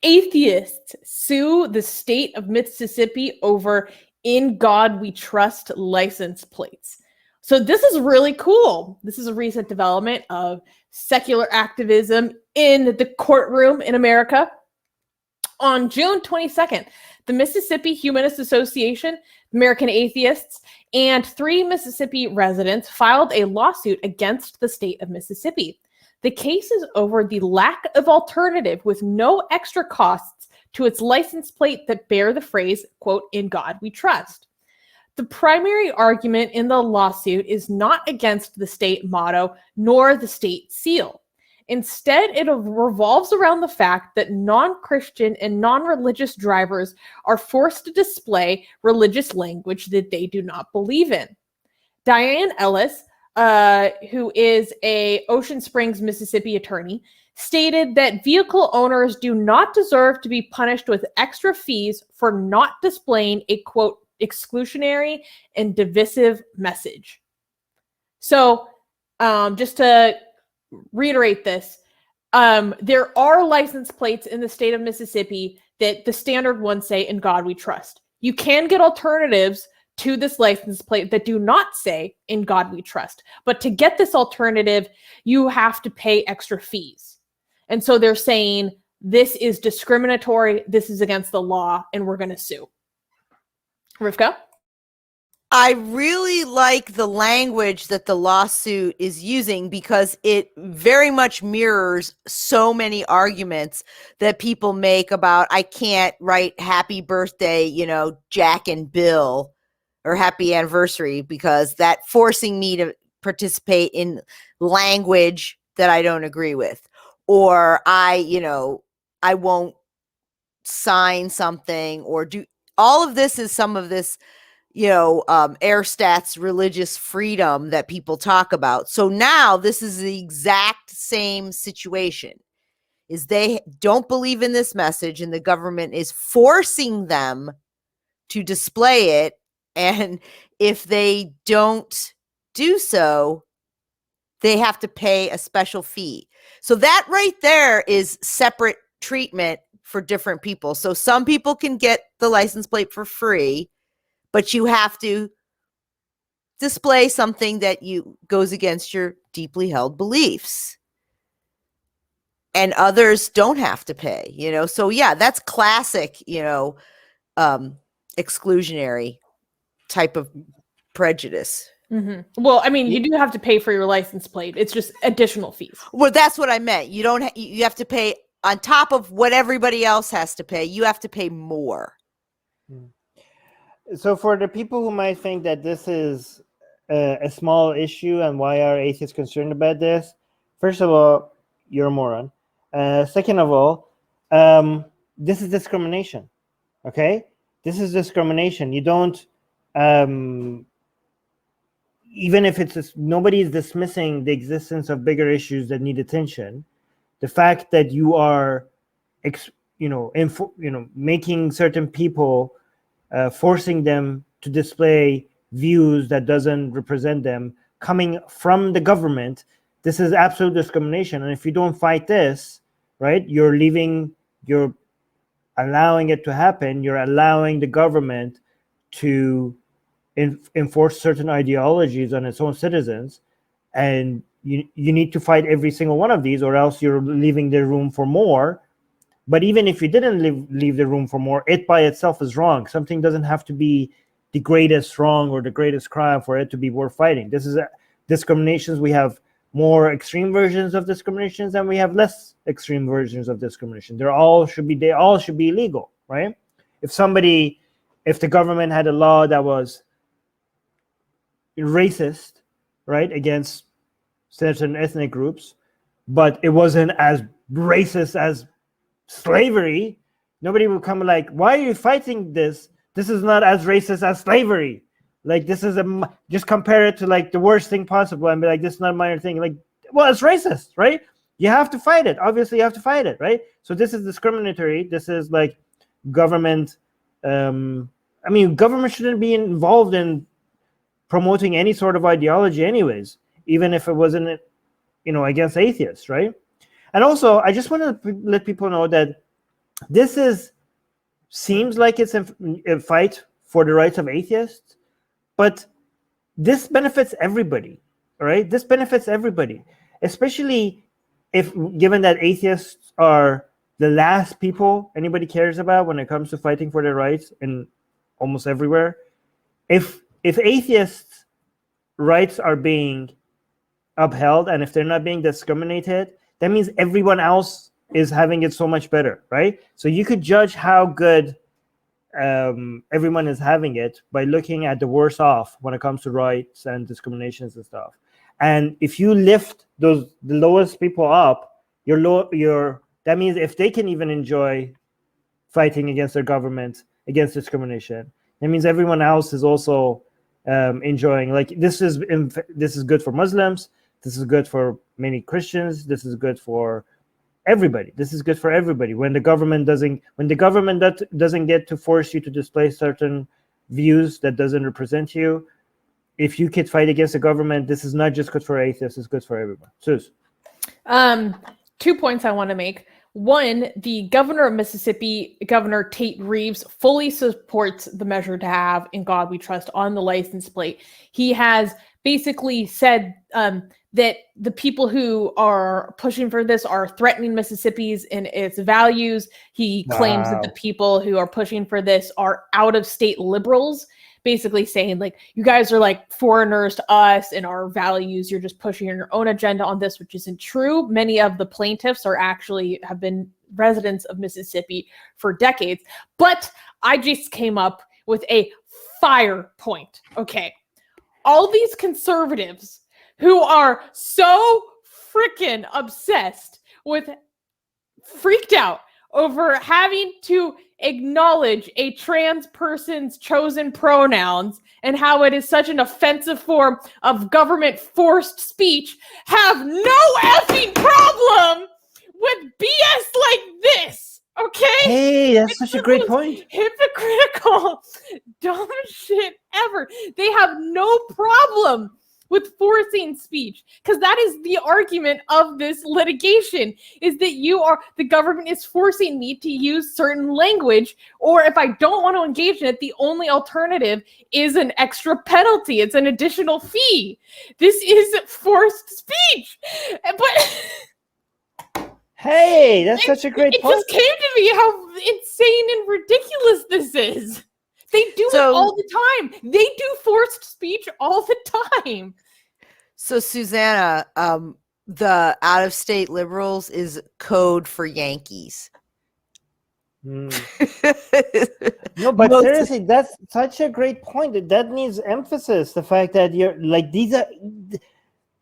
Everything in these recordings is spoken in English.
Atheists sue the state of Mississippi over "In God We Trust" license plates. So this is really cool. This is a recent development of secular activism in the courtroom in America. On June 22nd, the Mississippi Humanist Association, American Atheists, and 3 Mississippi residents filed a lawsuit against the state of Mississippi. The case is over the lack of alternative with no extra costs to its license plate that bear the phrase, quote, "In God We Trust." The primary argument in the lawsuit is not against the state motto nor the state seal. Instead, it revolves around the fact that non-Christian and non-religious drivers are forced to display religious language that they do not believe in. Diane Ellis, who is a Ocean Springs, Mississippi attorney, stated that vehicle owners do not deserve to be punished with extra fees for not displaying a, quote, exclusionary and divisive message. So just to reiterate this, there are license plates in the state of Mississippi that the standard ones say, "In God We Trust." You can get alternatives to this license plate that do not say, "In God We Trust." But to get this alternative, you have to pay extra fees. And so they're saying this is discriminatory, this is against the law, and we're going to sue. Rivka? I really like the language that the lawsuit is using because it very much mirrors so many arguments that people make about, I can't write happy birthday, Jack and Bill, or happy anniversary, because that forcing me to participate in language that I don't agree with. Or I won't sign something or do all of this is some of this, Airstat's religious freedom that people talk about. So now this is the exact same situation. Is they don't believe in this message and the government is forcing them to display it. And if they don't do so, they have to pay a special fee. So that right there is separate treatment for different people. So some people can get the license plate for free, but you have to display something that goes against your deeply held beliefs. And others don't have to pay, So yeah, that's classic, exclusionary type of prejudice. Mm-hmm. Well, I mean, you do have to pay for your license plate. It's just additional fees. Well, that's what I meant. You don't. You have to pay on top of what everybody else has to pay. You have to pay more. So for the people who might think that this is a small issue and why are atheists concerned about this, first of all, you're a moron. Second of all, this is discrimination. Okay, this is discrimination. You don't. Even if nobody is dismissing the existence of bigger issues that need attention, the fact that you are, making certain people, forcing them to display views that doesn't represent them, coming from the government, this is absolute discrimination. And if you don't fight this, right, you're allowing it to happen. You're allowing the government to enforce certain ideologies on its own citizens, and you need to fight every single one of these, or else you're leaving the room for more. But even if you didn't leave the room for more, it by itself is wrong. Something doesn't have to be the greatest wrong or the greatest crime for it to be worth fighting. This is discriminations. We have more extreme versions of discriminations and we have less extreme versions of discrimination. They all should be illegal, right? If the government had a law that was racist, right, against certain ethnic groups, but it wasn't as racist as slavery, nobody would come like, why are you fighting this? This is not as racist as slavery. Like, this is just compare it to like the worst thing possible and be like, this is not a minor thing. Like, well, it's racist, right? You have to fight it. Obviously, you have to fight it, right? So this is discriminatory. This is like government. Government shouldn't be involved in promoting any sort of ideology anyways, even if it wasn't, against atheists, right? And also, I just want to let people know that this seems like it's a fight for the rights of atheists, but this benefits everybody, right? This benefits everybody, especially if given that atheists are the last people anybody cares about when it comes to fighting for their rights in almost everywhere. If atheists' rights are being upheld and if they're not being discriminated, that means everyone else is having it so much better, right? So you could judge how good everyone is having it by looking at the worse off when it comes to rights and discriminations and stuff. And if you lift the lowest people up, that means if they can even enjoy fighting against their government, against discrimination, that means everyone else is also enjoying. Like this is good for Muslims. This is good for many Christians. This is good for everybody. This is good for everybody. When the government doesn't get to force you to display certain views that doesn't represent you, if you could fight against the government, this is not just good for atheists, it's good for everyone. Sus. 2 points I want to make. One, the governor of Mississippi, Governor Tate Reeves, fully supports the measure to have "In God We Trust" on the license plate. He has basically said that the people who are pushing for this are threatening Mississippi's and its values. He claims that the people who are pushing for this are out-of-state liberals, basically saying, like, you guys are like foreigners to us and our values. You're just pushing your own agenda on this, which isn't true. Many of the plaintiffs have been residents of Mississippi for decades. But I just came up with a fire point. Okay. All these conservatives who are so freaking obsessed with, freaked out over having to acknowledge a trans person's chosen pronouns and how it is such an offensive form of government forced speech, have no effing problem with BS like this. Okay? Hey, that's such a great point. Hypocritical, dumb shit ever. They have no problem with forcing speech, because that is the argument of this litigation, is that the government is forcing me to use certain language, or if I don't want to engage in it, the only alternative is an extra penalty. It's an additional fee. This is forced speech. But hey, that's such a great point. It just came to me how insane and ridiculous this is. They do it all the time. They do forced speech all the time. So, Susanna, the out-of-state liberals is code for Yankees. No, but seriously, that's such a great point. That needs emphasis. The fact that you're like, these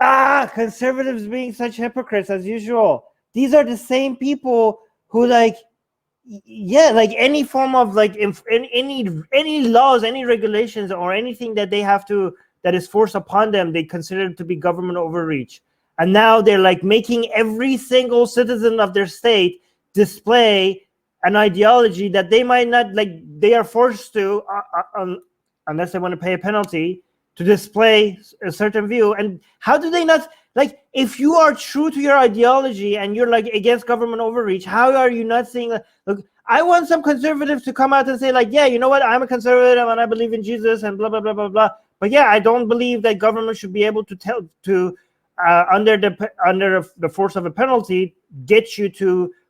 are conservatives being such hypocrites as usual. These are the same people who like any form of like any laws, any regulations, or anything that they have to that is forced upon them, they consider it to be government overreach. And now they're like making every single citizen of their state display an ideology that they might not like. They are forced to, unless they want to pay a penalty, to display a certain view. And how do they not? Like, if you are true to your ideology and you're like against government overreach, how are you not seeing? Look, I want some conservatives to come out and say, like, yeah, you know what? I'm a conservative and I believe in Jesus and blah blah blah blah blah. But yeah, I don't believe that government should be able to under the force of a penalty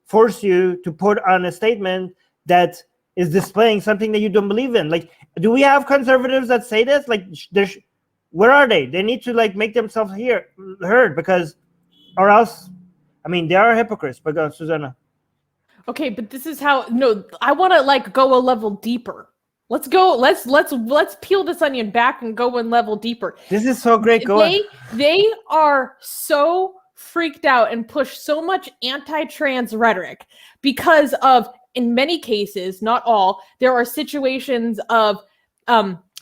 force you to put on a statement that is displaying something that you don't believe in. Like, do we have conservatives that say this? Like, where are they? They need to like make themselves heard, because, or else, I mean, they are hypocrites. But Susanna. Okay, but this is how. No, I want to like go a level deeper. Let's go. Let's peel this onion back and go one level deeper. This is so great. They are so freaked out and push so much anti-trans rhetoric because of, in many cases, not all, there are situations of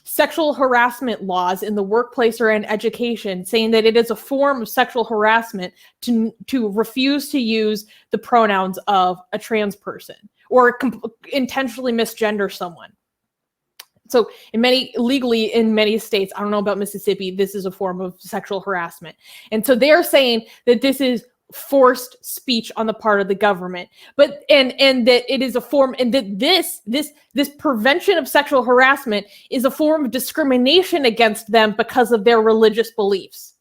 sexual harassment laws in the workplace or in education saying that it is a form of sexual harassment to refuse to use the pronouns of a trans person or intentionally misgender someone. So legally in many states, I don't know about Mississippi, this is a form of sexual harassment. And so they're saying that this is forced speech on the part of the government, but and that it is a form, and that this prevention of sexual harassment is a form of discrimination against them because of their religious beliefs.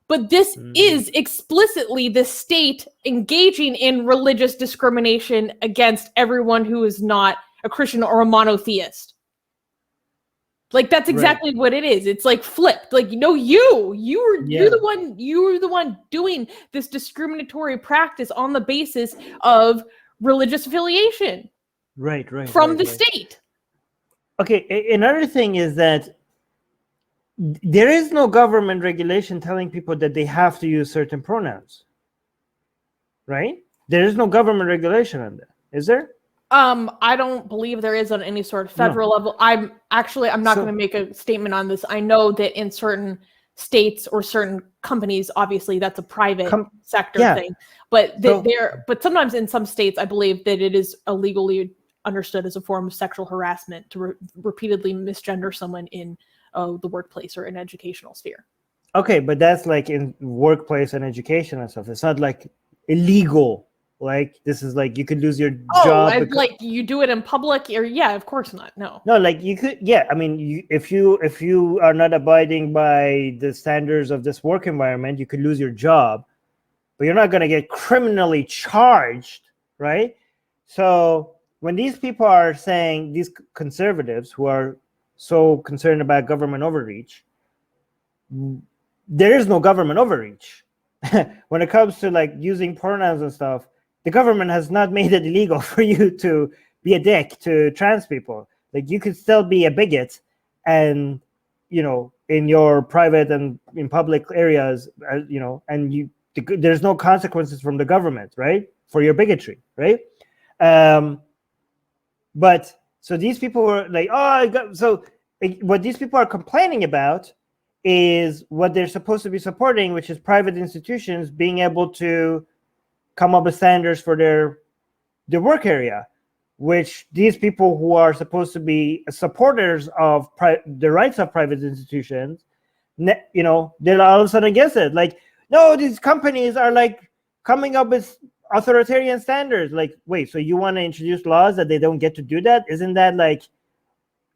But this is explicitly the state engaging in religious discrimination against everyone who is not a Christian or a monotheist. Like, that's exactly what it is. It's like flipped. Like, you're the one doing this discriminatory practice on the basis of religious affiliation. Right. From the state. Okay, another thing is that there is no government regulation telling people that they have to use certain pronouns. Right? There is no government regulation on that. Is there? I don't believe there is on any sort of federal level. I'm not going to make a statement on this. I know that in certain states or certain companies, obviously that's a private sector thing, but but sometimes in some states, I believe that it is illegally understood as a form of sexual harassment to repeatedly misgender someone in the workplace or an educational sphere. Okay, but that's like in workplace and education and stuff. It's not like illegal. Like, this is like you could lose your job. Like you do it in public, or of course not. No, like you could. I mean, if you are not abiding by the standards of this work environment, you could lose your job, but you're not going to get criminally charged, right? So when these people are saying, these conservatives who are so concerned about government overreach, there is no government overreach. When it comes to like using pronouns and stuff, the government has not made it illegal for you to be a dick to trans people. Like, you could still be a bigot, and in your private and in public areas, and there's no consequences from the government, right, for your bigotry, right? But so these people were like, what these people are complaining about is what they're supposed to be supporting, which is private institutions being able to come up with standards for their work area, which these people who are supposed to be supporters of the rights of private institutions, they're all of a sudden against it. Like, no, these companies are like coming up with authoritarian standards. Like, wait, so you want to introduce laws that they don't get to do that? Isn't that like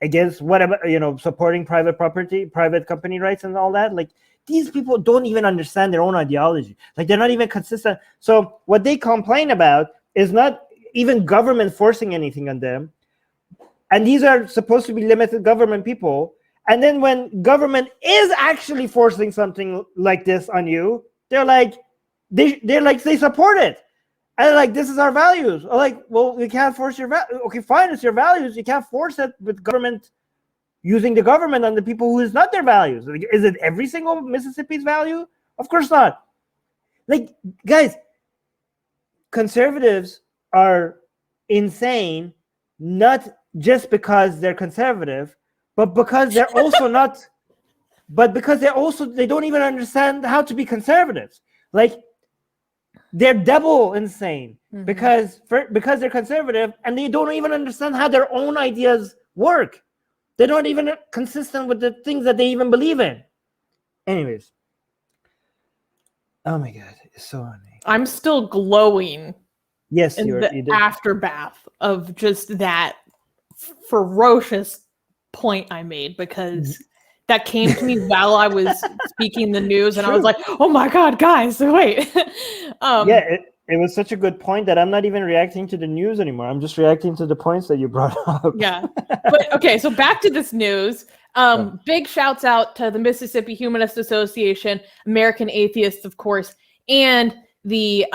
against whatever, supporting private property, private company rights and all that? Like, these people don't even understand their own ideology. Like, they're not even consistent. So what they complain about is not even government forcing anything on them. And these are supposed to be limited government people. And then when government is actually forcing something like this on you, they're like, they support it. And like, this is our values. Or like, well, you can't force your values. Okay, fine, it's your values. You can't force it with government, using the government on the people who is not their values. Like, is it every single Mississippi's value? Of course not. Like, guys, conservatives are insane, not just because they're conservative, but because they're also not, but because they don't even understand how to be conservatives. Like, they're double insane because they're conservative and they don't even understand how their own ideas work. They're not even consistent with the things that they even believe in. Anyways. Oh my God, it's so funny. I'm still glowing. Yes, in the aftermath of just that ferocious point I made, because that came to me while I was speaking the news, and I was like, "Oh my God, guys, wait!" It was such a good point that I'm not even reacting to the news anymore. I'm just reacting to the points that you brought up. Yeah, but okay. So back to this news. Big shouts out to the Mississippi Humanist Association, American Atheists, of course, and the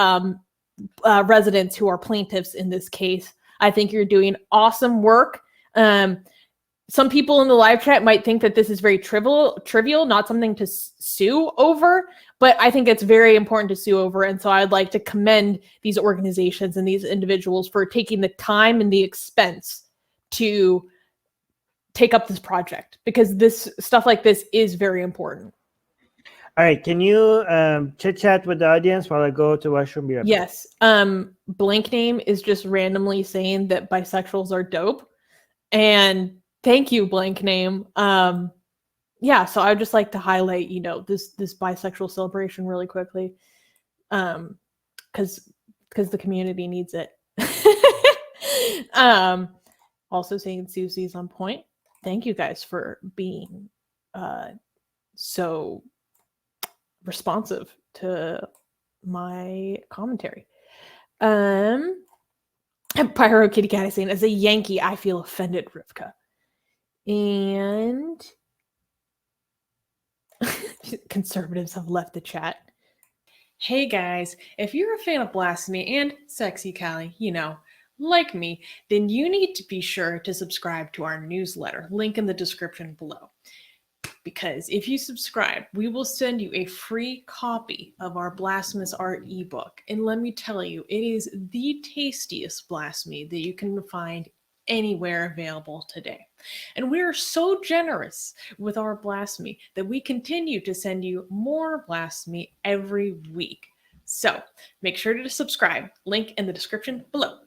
residents who are plaintiffs in this case. I think you're doing awesome work. Some people in the live chat might think that this is very trivial, not something to sue over, but I think it's very important to sue over. And so I'd like to commend these organizations and these individuals for taking the time and the expense to take up this project, because this stuff like this is very important. All right, can you chit chat with the audience while I go to washroom? Yes. Blank Name is just randomly saying that bisexuals are dope, and thank you, Blank Name. So I'd just like to highlight, this bisexual celebration really quickly. because the community needs it. Also saying Susie's on point. Thank you guys for being so responsive to my commentary. Pyro Kitty Cat is saying, as a Yankee, I feel offended, Rivka. And conservatives have left the chat. Hey guys, if you're a fan of Blasphemy and Sexy Callie, you know, like me, then you need to be sure to subscribe to our newsletter, link in the description below. Because if you subscribe, we will send you a free copy of our Blasphemous Art ebook. And let me tell you, it is the tastiest blasphemy that you can find anywhere available today. And we are so generous with our blasphemy that we continue to send you more blasphemy every week. So make sure to subscribe, link in the description below.